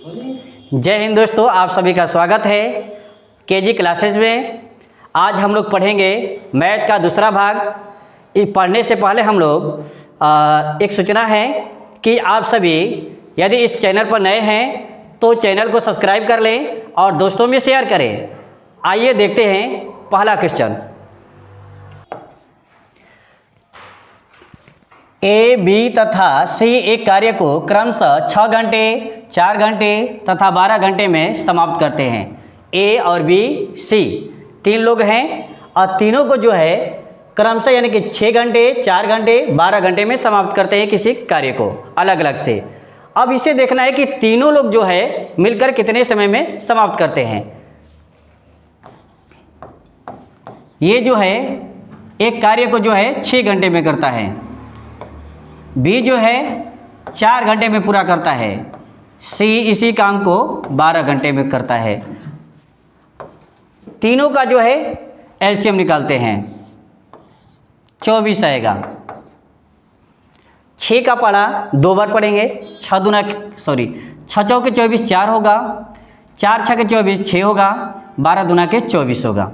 जय हिंद दोस्तों, आप सभी का स्वागत है केजी क्लासेज में। आज हम लोग पढ़ेंगे मैथ का दूसरा भाग। पढ़ने से पहले हम लोग एक सूचना है कि आप सभी यदि इस चैनल पर नए हैं तो चैनल को सब्सक्राइब कर लें और दोस्तों में शेयर करें। आइए देखते हैं पहला क्वेश्चन। ए, बी तथा सी एक कार्य को क्रमशः 6 घंटे, 4 घंटे तथा 12 घंटे में समाप्त करते हैं। ए और बी, सी तीन लोग हैं और तीनों को जो है क्रमशः यानी कि 6 घंटे, 4 घंटे, 12 घंटे में समाप्त करते हैं किसी कार्य को अलग अलग से। अब इसे देखना है कि तीनों लोग जो है मिलकर कितने समय में समाप्त करते हैं। ये जो है एक कार्य को जो है 6 घंटे में करता है, बी जो है 4 घंटे में पूरा करता है, सी इसी काम को 12 घंटे में करता है। तीनों का जो है एलसीएम निकालते हैं, 24 आएगा। 6 का पढ़ा 2 बार पढ़ेंगे, 6 चौके 24 4 होगा, 4 छके 24 6 होगा, 12 दूना के 24 होगा।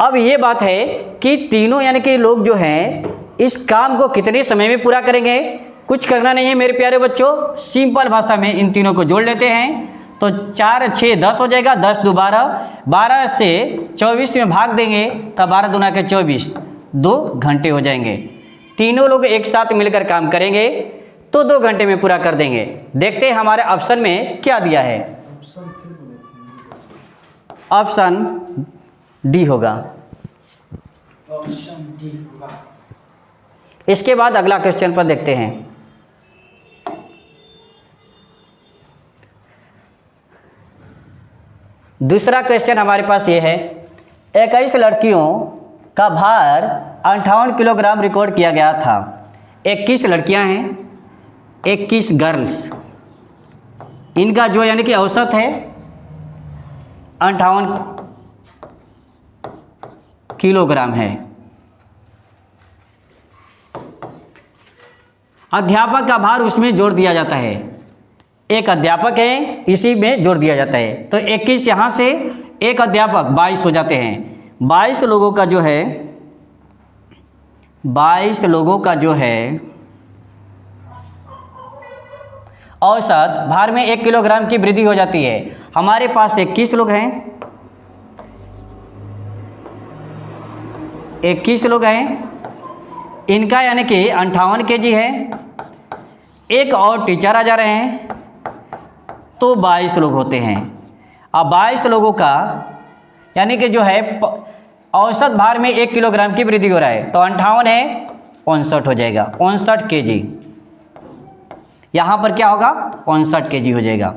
अब ये बात है कि तीनों यानी कि लोग जो हैं इस काम को कितने समय में पूरा करेंगे। कुछ करना नहीं है मेरे प्यारे बच्चों, सिंपल भाषा में इन तीनों को जोड़ लेते हैं तो 4 6 10 हो जाएगा, 10 2 12, 12 से 24 में भाग देंगे तब 12 दूना के 24, 2 घंटे हो जाएंगे। तीनों लोग एक साथ मिलकर काम करेंगे तो 2 घंटे में पूरा कर देंगे। देखते हैं हमारे ऑप्शन में क्या दिया है। ऑप्शन डी होगा। इसके बाद अगला क्वेश्चन पर देखते हैं। दूसरा क्वेश्चन हमारे पास ये है, 21 लड़कियों का भार 58 किलोग्राम रिकॉर्ड किया गया था। 21 लड़कियां हैं, 21 गर्ल्स, इनका जो यानी कि औसत है 58 किलोग्राम है। अध्यापक का भार उसमें जोड़ दिया जाता है, एक अध्यापक है इसी में जोड़ दिया जाता है तो 21 यहाँ से एक अध्यापक 22 हो जाते हैं। 22 लोगों का जो है 22 लोगों का जो है औसत भार में 1 किलोग्राम की वृद्धि हो जाती है। हमारे पास 21 लोग हैं, 21 लोग हैं, इनका यानी कि 58 केजी है। एक और टीचर आ जा रहे हैं तो 22 लोग होते हैं। अब 22 लोगों का यानी कि जो है औसत भार में 1 किलोग्राम की वृद्धि हो रहा है तो 58 है 59 हो जाएगा, 59 केजी। यहाँ पर क्या होगा 59 केजी हो जाएगा।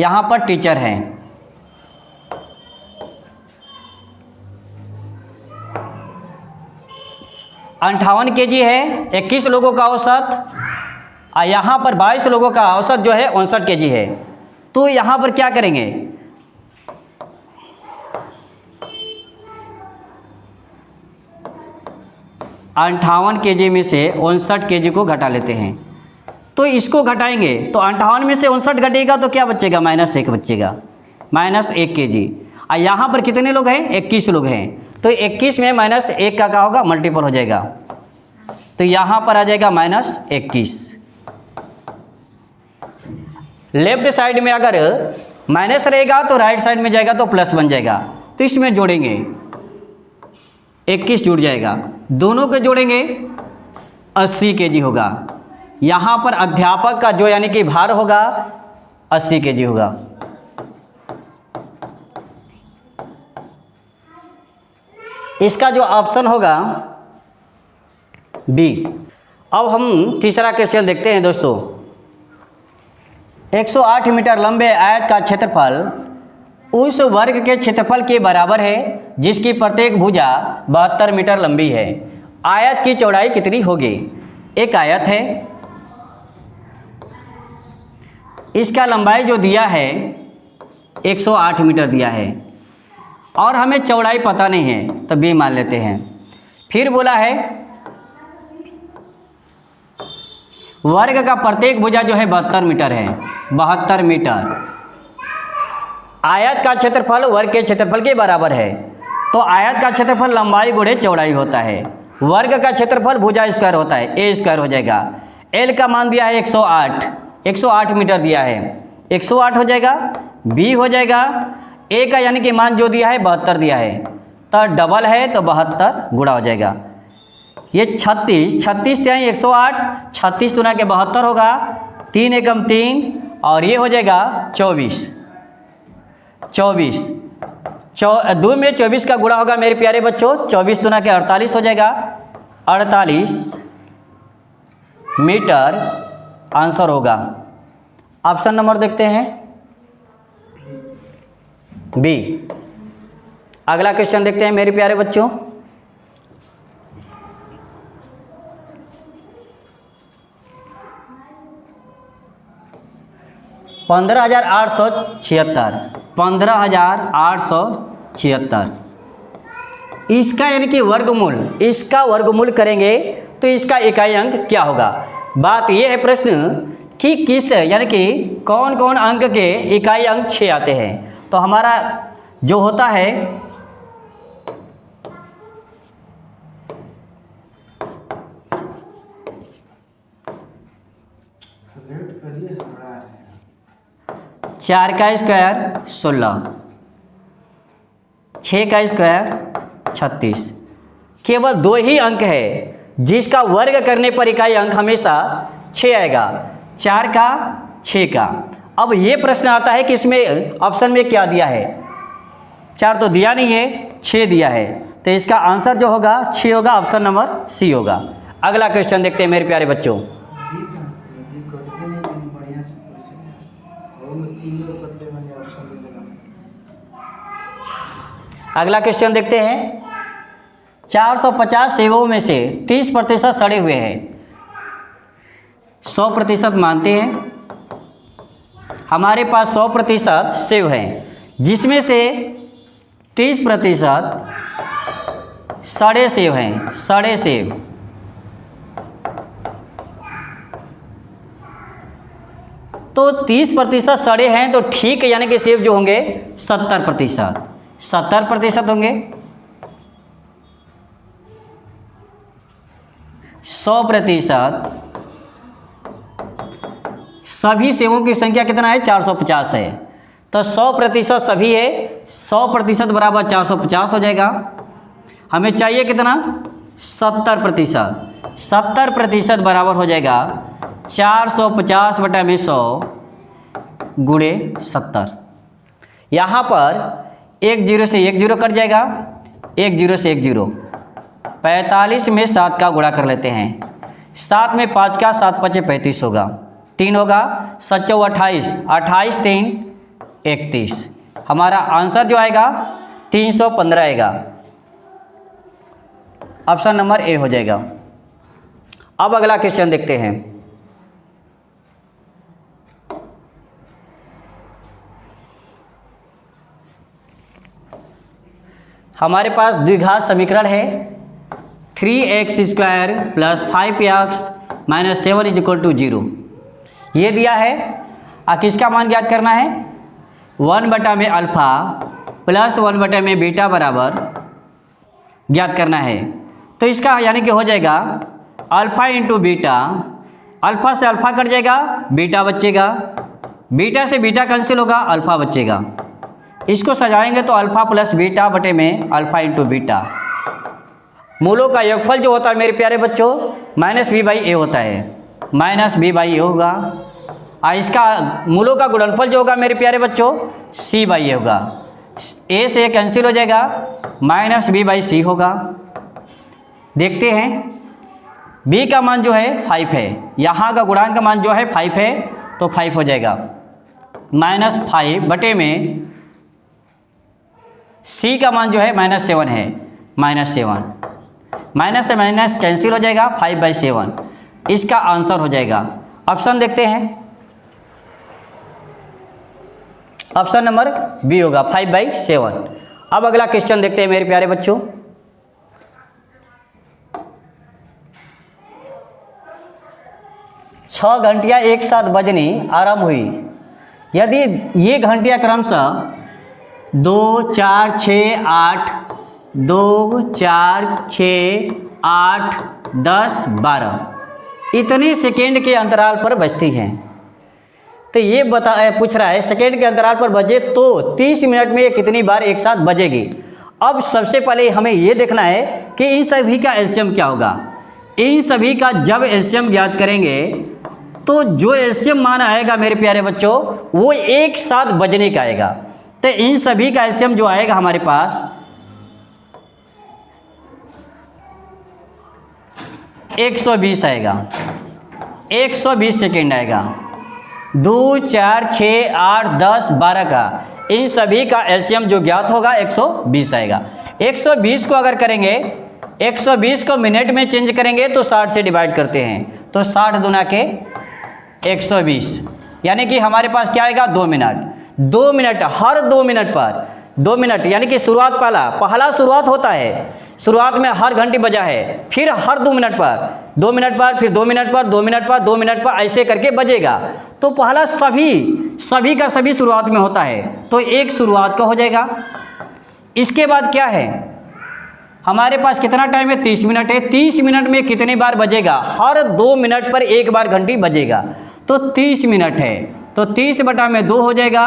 यहाँ पर टीचर हैं, अंठावन केजी है, 21 लोगों का औसत, और यहाँ पर 22 लोगों का औसत जो है 59 केजी है। तो यहाँ पर क्या करेंगे, अंठावन केजी में से 59 केजी को घटा लेते हैं। तो इसको घटाएंगे तो 58 में से 59 घटेगा तो क्या बचेगा, -1 बचेगा, -1 केजी। और यहाँ पर कितने लोग हैं 21 लोग हैं तो 21 में -1 का क्या होगा मल्टीपल हो जाएगा तो यहाँ पर आ जाएगा -21। लेफ्ट साइड में अगर माइनस रहेगा तो राइट साइड में जाएगा तो प्लस बन जाएगा तो इसमें जोड़ेंगे 21 जुड़ जाएगा, दोनों के जोड़ेंगे 80 केजी होगा। यहाँ पर अध्यापक का जो यानी कि भार होगा 80 केजी होगा। इसका जो ऑप्शन होगा बी। अब हम तीसरा क्वेश्चन देखते हैं दोस्तों। 108 मीटर लंबे आयत का क्षेत्रफल उस वर्ग के क्षेत्रफल के बराबर है जिसकी प्रत्येक भुजा 72 मीटर लंबी है। आयत की चौड़ाई कितनी होगी। एक आयत है, इसका लंबाई जो दिया है 108 मीटर दिया है और हमें चौड़ाई पता नहीं है तो बी मान लेते हैं। फिर बोला है वर्ग का प्रत्येक भुजा जो है 72 मीटर है, 72 मीटर। आयत का क्षेत्रफल वर्ग के क्षेत्रफल के बराबर है, तो आयत का क्षेत्रफल लंबाई गुणे चौड़ाई होता है, वर्ग का क्षेत्रफल भुजा स्क्वायर होता है, ए स्क्वायर हो जाएगा। एल का मान दिया है 108 मीटर दिया है, 108 हो जाएगा, बी हो जाएगा, ए का यानी कि मान जो दिया है 72 दिया है, तो डबल है तो 72 गुणा हो जाएगा। ये 36 त्याई 108, 36 दुना के 72 होगा, 3 एकम 3 और ये हो जाएगा 24। 2 में 24 का गुणा होगा मेरे प्यारे बच्चों, 24 दुना के 48 हो जाएगा, 48 मीटर आंसर होगा। ऑप्शन नंबर देखते हैं बी। अगला क्वेश्चन देखते हैं मेरे प्यारे बच्चों। $15,876 इसका यानी कि वर्गमूल, इसका वर्गमूल करेंगे तो इसका इकाई अंक क्या होगा। बात यह है प्रश्न कि किस यानी कि कौन कौन अंक के इकाई अंक 6 आते हैं। तो हमारा जो होता है चार का स्क्वायर 16, 6 का स्क्वायर 36, केवल 2 ही अंक है जिसका वर्ग करने पर इकाई अंक हमेशा 6 आएगा, 4 का 6 का। अब ये प्रश्न आता है कि इसमें ऑप्शन में क्या दिया है, 4 तो दिया नहीं है, 6 दिया है, तो इसका आंसर जो होगा 6 होगा, ऑप्शन नंबर सी होगा। अगला क्वेश्चन देखते हैं मेरे प्यारे बच्चों। अगला क्वेश्चन देखते हैं। 450 सेवों में से 30% सड़े हुए हैं, 100% मानते हैं। हमारे पास 100% सेव हैं, जिसमें से 30% सड़े सेव हैं, सड़े सेव। तो 30% सड़े हैं, तो ठीक है, यानी कि सेव जो होंगे 70% होंगे। 100% सभी सेवों की संख्या कितना है, 450 है, तो 100% सभी है, 100% बराबर 450 हो जाएगा। हमें चाहिए कितना, 70%, 70% बराबर हो जाएगा 450 बटा में 100 गुणे 70। यहाँ पर 1 0 से 1 0 कट जाएगा, 1 0 से 1 0, 45 में 7 का गुणा कर लेते हैं, 7 में 5 का 7 5 35 होगा, 3 होगा, 7 4 28, 28 3 31। हमारा आंसर जो आएगा 315 आएगा, ऑप्शन नंबर ए हो जाएगा। अब अगला क्वेश्चन देखते हैं। हमारे पास द्विघात समीकरण है 3x² + 5x - 7 = 0। ये दिया है, किसका मान ज्ञात करना है, 1 बटा में अल्फ़ा प्लस 1 बटा में बीटा बराबर ज्ञात करना है। तो इसका यानी कि हो जाएगा अल्फ़ा इंटू बीटा, अल्फ़ा से अल्फ़ा कट जाएगा, बीटा बचेगा, बीटा से बीटा कैंसिल होगा, अल्फ़ा बचेगा। इसको सजाएंगे तो अल्फ़ा प्लस बीटा बटे में अल्फ़ा इंटू बीटा। मूलों का योगफल जो होता है मेरे प्यारे बच्चों -b/a होता है, -b/a होगा। इसका मूलों का गुणनफल जो होगा मेरे प्यारे बच्चों c/a होगा, a से कैंसिल हो जाएगा, -b/c होगा। देखते हैं b का मान जो है 5 है, यहाँ का गुणांक का मान जो है 5 है, तो 5 हो जाएगा, -5 बटे में c का मान जो है -7 है, -7, माइनस से माइनस कैंसिल हो जाएगा, 5/7 इसका आंसर हो जाएगा। ऑप्शन देखते हैं, ऑप्शन नंबर बी होगा 5/7। अब अगला क्वेश्चन देखते हैं मेरे प्यारे बच्चों। 6 घंटियाँ एक साथ बजनी आरंभ हुई। यदि ये घंटियाँ क्रमशः 2 4 6 8 2 4 6 8 10 12 इतने सेकेंड के अंतराल पर बजती हैं, तो ये पूछ रहा है सेकेंड के अंतराल पर बजे तो 30 मिनट में ये कितनी बार एक साथ बजेगी। अब सबसे पहले हमें ये देखना है कि इन सभी का एलसीएम क्या होगा। इन सभी का जब एलसीएम ज्ञात करेंगे तो जो एलसीएम मान आएगा मेरे प्यारे बच्चों वो एक साथ बजने का आएगा। तो इन सभी का एलसीएम जो आएगा हमारे पास 120 आएगा, 120 सेकेंड आएगा। 2 4 6 8 10 12 का इन सभी का एलसीएम जो ज्ञात होगा 120 आएगा। 120 को अगर करेंगे 120 को मिनट में चेंज करेंगे तो 60 से डिवाइड करते हैं, तो 60 दूना के 120 यानी कि हमारे पास क्या आएगा 2 मिनट। 2 मिनट हर 2 मिनट पर 2 मिनट यानी कि शुरुआत पहला शुरुआत होता है, शुरुआत में हर घंटी बजा है, फिर हर 2 मिनट पर 2 मिनट पर फिर 2 मिनट पर 2 मिनट पर 2 मिनट पर ऐसे करके बजेगा। तो पहला सभी का सभी शुरुआत में होता है, तो एक शुरुआत का हो जाएगा। इसके बाद क्या है हमारे पास कितना टाइम है 30 मिनट है। 30 मिनट में कितनी बार बजेगा, हर 2 मिनट पर एक बार घंटी बजेगा, तो 30 मिनट है, तो 30/2 हो जाएगा।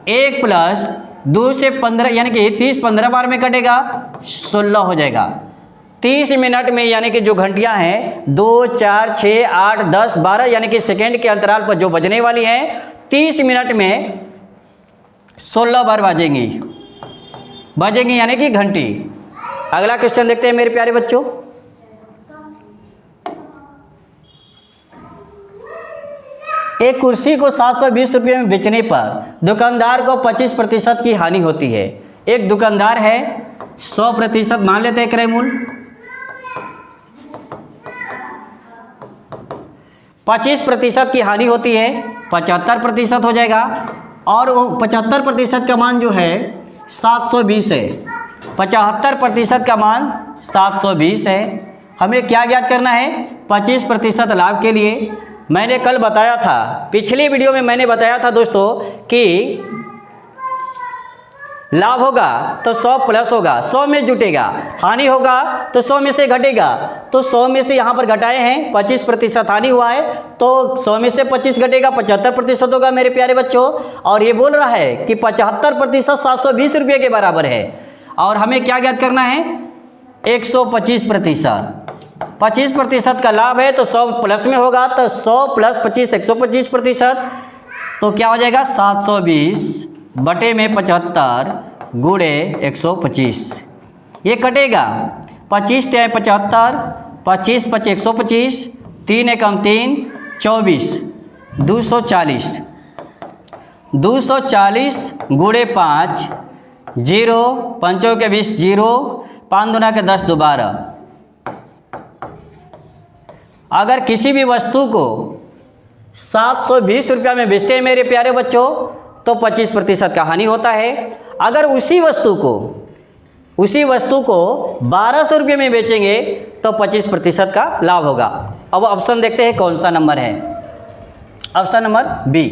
1 प्लस 2 से 15 यानी कि 30 15 बार में कटेगा 16 हो जाएगा। 30 मिनट में यानी कि जो घंटियां हैं 2 4 6 8 10 12 यानी कि सेकेंड के अंतराल पर जो बजने वाली हैं 30 मिनट में 16 बार बजेंगी यानी कि घंटी। अगला क्वेश्चन देखते हैं मेरे प्यारे बच्चों। एक कुर्सी को 720 रुपये में बेचने पर दुकानदार को 25% की हानि होती है। एक दुकानदार है 100% मान लेते हैं क्रय मूल्य, 25% की हानि होती है 75% हो जाएगा, और 75% का मान जो है 720 है। 75% का मान 720 है। हमें क्या ज्ञात करना है 25% लाभ के लिए। मैंने कल बताया था, पिछली वीडियो में मैंने बताया था दोस्तों कि लाभ होगा तो 100 प्लस होगा, 100 में जुटेगा, हानि होगा तो 100 में से घटेगा, तो 100 में से यहाँ पर घटाए हैं 25% हानि हुआ है, तो 100 में से 25 घटेगा 75% होगा मेरे प्यारे बच्चों। और ये बोल रहा है कि 75% 720 रुपये के बराबर है, और हमें क्या ज्ञात करना है 125%। 25% का लाभ है तो 100 प्लस में होगा, तो 100 प्लस 25 125%, तो क्या हो जाएगा 720 बटे में 75 गुणे 125। ये कटेगा 25 × 75 25 × 5 125 3 एकम 3 24 240 240 गुणे 5 0 5 के 20 0 5 दूना के 10 दोबारा। अगर किसी भी वस्तु को 720 रुपया में बेचते हैं मेरे प्यारे बच्चों तो 25% का हानि होता है। अगर उसी वस्तु को 1200 रुपये में बेचेंगे तो 25% का लाभ होगा। अब ऑप्शन देखते हैं कौन सा नंबर है, ऑप्शन नंबर बी।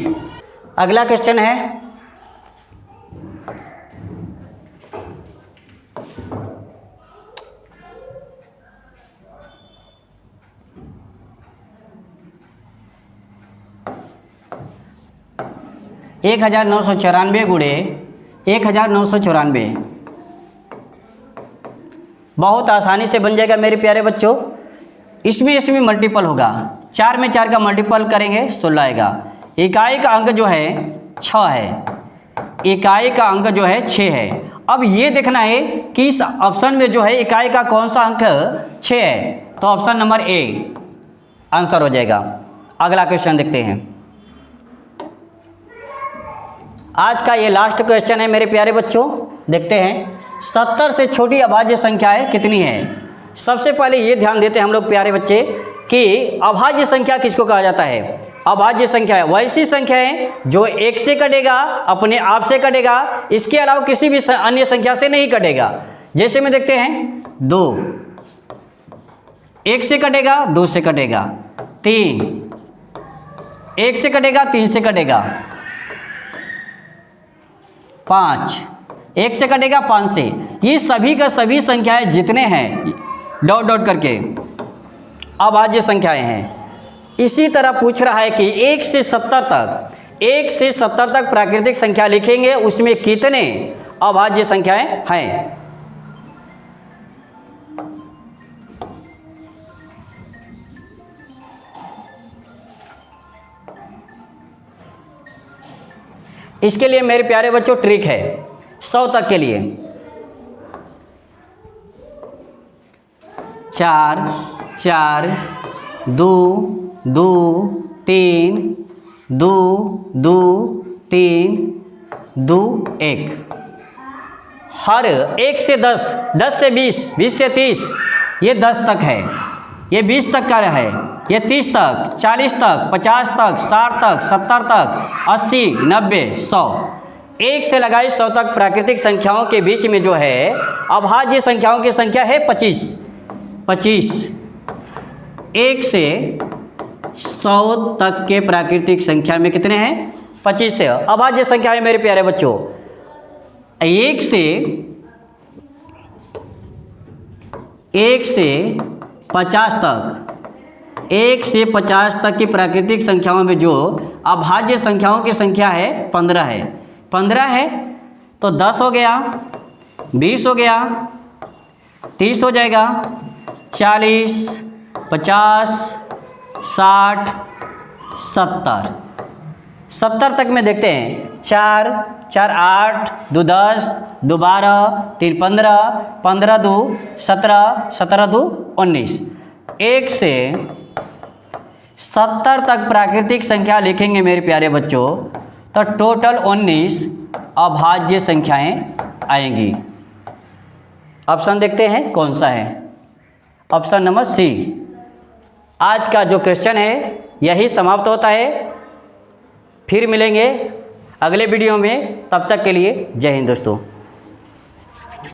अगला क्वेश्चन है एक 1994 गुणे 1994 बहुत आसानी से बन जाएगा मेरे प्यारे बच्चों। इसमें मल्टीपल होगा, 4 में 4 का मल्टीपल करेंगे 16 आएगा। इकाई का अंक जो है 6 है, इकाई का अंक जो है 6 है। अब ये देखना है कि इस ऑप्शन में जो है इकाई का कौन सा अंक 6 है, तो ऑप्शन नंबर ए आंसर हो जाएगा। अगला क्वेश्चन देखते हैं। आज का ये लास्ट क्वेश्चन है मेरे प्यारे बच्चों, देखते हैं 70 से छोटी अभाज्य संख्याएं कितनी है। सबसे पहले ये ध्यान देते हैं हम लोग प्यारे बच्चे कि अभाज्य संख्या किसको कहा जाता है। अभाज्य संख्या है वैसी संख्या है जो 1 से कटेगा, अपने आप से कटेगा, इसके अलावा किसी भी अन्य संख्या से नहीं कटेगा। जैसे में देखते हैं 2 1 से कटेगा, 2 से कटेगा, 3 1 से कटेगा, 3 से कटेगा 5, 1 से कटेगा 5 से। ये सभी का सभी संख्याएं जितने हैं डॉट डॉट करके अभाज्य संख्याएं हैं। इसी तरह पूछ रहा है कि 1 से 70 तक, 1 से 70 तक प्राकृतिक संख्या लिखेंगे, उसमें कितने अभाज्य संख्याएं हैं। इसके लिए मेरे प्यारे बच्चों ट्रिक है 100 तक के लिए। 4 4 2 2 3 2 2 3 2 1। हर 1 से 10, 10 से 20, 20 से 30, ये 10 तक है, ये 20 तक का है, ये 30 तक, 40 तक, 50 तक, 60 तक, 70 तक, 80, 90, 100। 1 से लगाई 100 तक प्राकृतिक संख्याओं के बीच में जो है अभाज्य संख्याओं की संख्या है 25। 25 1 से 100 तक के प्राकृतिक संख्या में कितने हैं? 25 से अभाज्य संख्या है मेरे प्यारे बच्चों। 1 से 50 तक, 1 से 50 तक की प्राकृतिक संख्याओं में जो अभाज्य संख्याओं की संख्या है 15 है। 15 है तो 10 हो गया, 20 हो गया, 30 हो जाएगा, 40, 50, 60, 70। 70 तक में देखते हैं 4 4 8 2 10 2 12 3 15 15 2 17 17 2 19। 1 से 70 तक प्राकृतिक संख्या लिखेंगे मेरे प्यारे बच्चों तो टोटल 19 अभाज्य संख्याएं आएंगी। ऑप्शन देखते हैं कौन सा है, ऑप्शन नंबर सी। आज का जो क्वेश्चन है यही समाप्त होता है। फिर मिलेंगे अगले वीडियो में, तब तक के लिए जय हिंद दोस्तों।